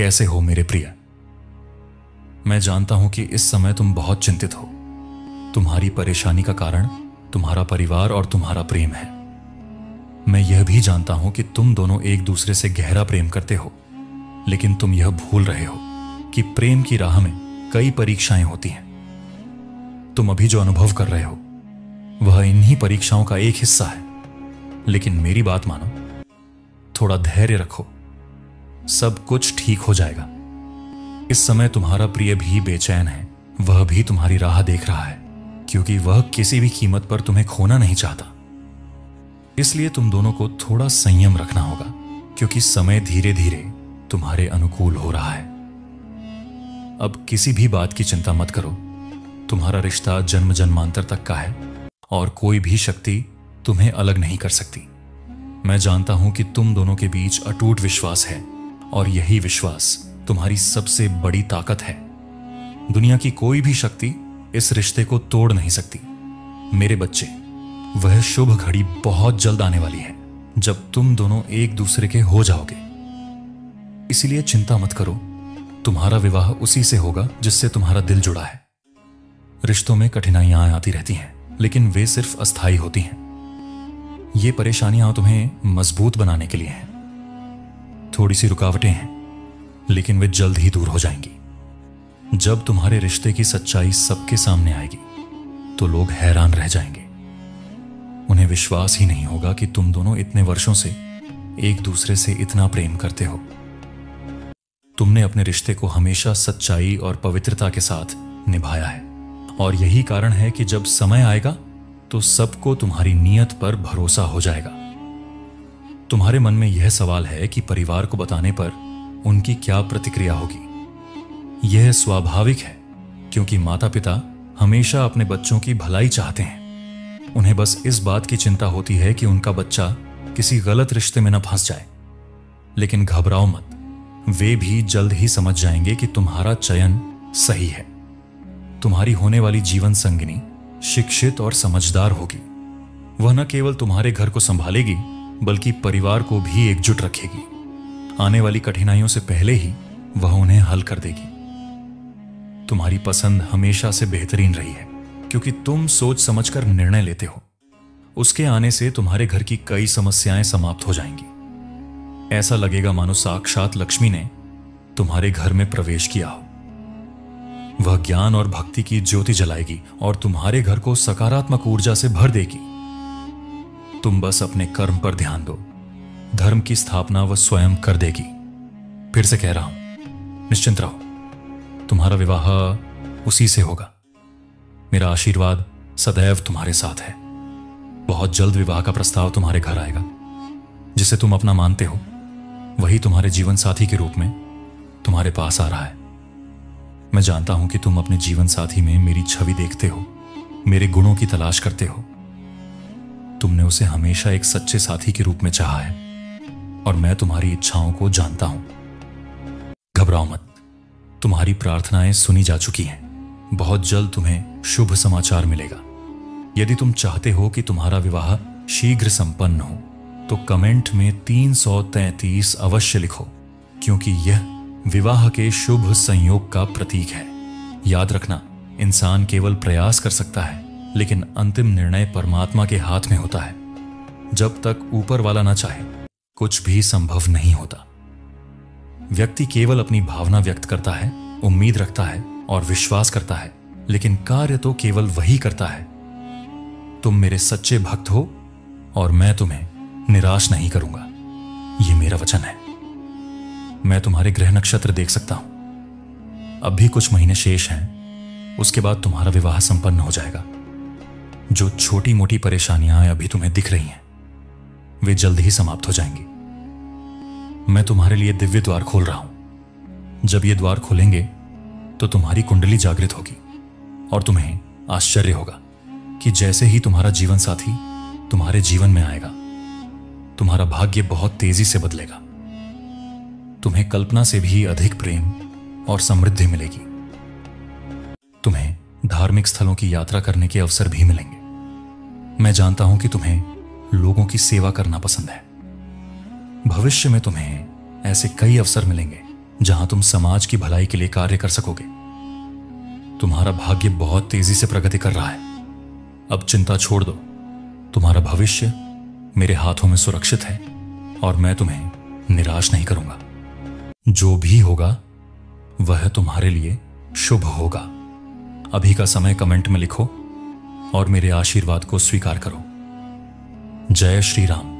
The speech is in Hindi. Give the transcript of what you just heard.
कैसे हो मेरे प्रिय? मैं जानता हूं कि इस समय तुम बहुत चिंतित हो। तुम्हारी परेशानी का कारण तुम्हारा परिवार और तुम्हारा प्रेम है। मैं यह भी जानता हूं कि तुम दोनों एक दूसरे से गहरा प्रेम करते हो, लेकिन तुम यह भूल रहे हो कि प्रेम की राह में कई परीक्षाएं होती हैं। तुम अभी जो अनुभव कर रहे हो वह इन्हीं परीक्षाओं का एक हिस्सा है। लेकिन मेरी बात मानो, थोड़ा धैर्य रखो, सब कुछ ठीक हो जाएगा। इस समय तुम्हारा प्रिय भी बेचैन है, वह भी तुम्हारी राह देख रहा है, क्योंकि वह किसी भी कीमत पर तुम्हें खोना नहीं चाहता। इसलिए तुम दोनों को थोड़ा संयम रखना होगा, क्योंकि समय धीरे धीरे तुम्हारे अनुकूल हो रहा है। अब किसी भी बात की चिंता मत करो। तुम्हारा रिश्ता जन्म जन्मांतर तक का है और कोई भी शक्ति तुम्हें अलग नहीं कर सकती। मैं जानता हूं कि तुम दोनों के बीच अटूट विश्वास है और यही विश्वास तुम्हारी सबसे बड़ी ताकत है। दुनिया की कोई भी शक्ति इस रिश्ते को तोड़ नहीं सकती। मेरे बच्चे, वह शुभ घड़ी बहुत जल्द आने वाली है जब तुम दोनों एक दूसरे के हो जाओगे। इसीलिए चिंता मत करो, तुम्हारा विवाह उसी से होगा जिससे तुम्हारा दिल जुड़ा है। रिश्तों में कठिनाइयां आती रहती हैं, लेकिन वे सिर्फ अस्थायी होती हैं। ये परेशानियां तुम्हें मजबूत बनाने के लिए हैं। थोड़ी सी रुकावटें हैं, लेकिन वे जल्द ही दूर हो जाएंगी। जब तुम्हारे रिश्ते की सच्चाई सबके सामने आएगी तो लोग हैरान रह जाएंगे। उन्हें विश्वास ही नहीं होगा कि तुम दोनों इतने वर्षों से एक दूसरे से इतना प्रेम करते हो। तुमने अपने रिश्ते को हमेशा सच्चाई और पवित्रता के साथ निभाया है, और यही कारण है कि जब समय आएगा तो सबको तुम्हारी नीयत पर भरोसा हो जाएगा। तुम्हारे मन में यह सवाल है कि परिवार को बताने पर उनकी क्या प्रतिक्रिया होगी। यह स्वाभाविक है, क्योंकि माता पिता हमेशा अपने बच्चों की भलाई चाहते हैं। उन्हें बस इस बात की चिंता होती है कि उनका बच्चा किसी गलत रिश्ते में न फंस जाए। लेकिन घबराओ मत, वे भी जल्द ही समझ जाएंगे कि तुम्हारा चयन सही है। तुम्हारी होने वाली जीवन संगिनी शिक्षित और समझदार होगी। वह न केवल तुम्हारे घर को संभालेगी, बल्कि परिवार को भी एकजुट रखेगी। आने वाली कठिनाइयों से पहले ही वह उन्हें हल कर देगी। तुम्हारी पसंद हमेशा से बेहतरीन रही है, क्योंकि तुम सोच समझकर निर्णय लेते हो। उसके आने से तुम्हारे घर की कई समस्याएं समाप्त हो जाएंगी। ऐसा लगेगा मानो साक्षात लक्ष्मी ने तुम्हारे घर में प्रवेश किया हो। वह ज्ञान और भक्ति की ज्योति जलाएगी और तुम्हारे घर को सकारात्मक ऊर्जा से भर देगी। तुम बस अपने कर्म पर ध्यान दो, धर्म की स्थापना वह स्वयं कर देगी। फिर से कह रहा हूं, निश्चिंत रहो, तुम्हारा विवाह उसी से होगा। मेरा आशीर्वाद सदैव तुम्हारे साथ है। बहुत जल्द विवाह का प्रस्ताव तुम्हारे घर आएगा। जिसे तुम अपना मानते हो वही तुम्हारे जीवन साथी के रूप में तुम्हारे पास आ रहा है। मैं जानता हूं कि तुम अपने जीवन साथी में मेरी छवि देखते हो, मेरे गुणों की तलाश करते हो। तुमने उसे हमेशा एक सच्चे साथी के रूप में चाहा है, और मैं तुम्हारी इच्छाओं को जानता हूं। घबराओ मत, तुम्हारी प्रार्थनाएं सुनी जा चुकी हैं। बहुत जल्द तुम्हें शुभ समाचार मिलेगा। यदि तुम चाहते हो कि तुम्हारा विवाह शीघ्र संपन्न हो तो कमेंट में 333 अवश्य लिखो, क्योंकि यह विवाह के शुभ संयोग का प्रतीक है। याद रखना, इंसान केवल प्रयास कर सकता है, लेकिन अंतिम निर्णय परमात्मा के हाथ में होता है। जब तक ऊपर वाला ना चाहे, कुछ भी संभव नहीं होता। व्यक्ति केवल अपनी भावना व्यक्त करता है, उम्मीद रखता है और विश्वास करता है, लेकिन कार्य तो केवल वही करता है। तुम मेरे सच्चे भक्त हो और मैं तुम्हें निराश नहीं करूंगा, यह मेरा वचन है। मैं तुम्हारे ग्रह नक्षत्र देख सकता हूं। अब भी कुछ महीने शेष हैं, उसके बाद तुम्हारा विवाह संपन्न हो जाएगा। जो छोटी मोटी परेशानियां अभी तुम्हें दिख रही हैं, वे जल्द ही समाप्त हो जाएंगी। मैं तुम्हारे लिए दिव्य द्वार खोल रहा हूं। जब ये द्वार खोलेंगे तो तुम्हारी कुंडली जागृत होगी और तुम्हें आश्चर्य होगा कि जैसे ही तुम्हारा जीवन साथी तुम्हारे जीवन में आएगा, तुम्हारा भाग्य बहुत तेजी से बदलेगा। तुम्हें कल्पना से भी अधिक प्रेम और समृद्धि मिलेगी। तुम्हें धार्मिक स्थलों की यात्रा करने के अवसर भी मिलेंगे। मैं जानता हूं कि तुम्हें लोगों की सेवा करना पसंद है। भविष्य में तुम्हें ऐसे कई अवसर मिलेंगे जहां तुम समाज की भलाई के लिए कार्य कर सकोगे। तुम्हारा भाग्य बहुत तेजी से प्रगति कर रहा है। अब चिंता छोड़ दो। तुम्हारा भविष्य मेरे हाथों में सुरक्षित है और मैं तुम्हें निराश नहीं करूंगा। जो भी होगा वह तुम्हारे लिए शुभ होगा। अभी का समय कमेंट में लिखो और मेरे आशीर्वाद को स्वीकार करो। जय श्री राम।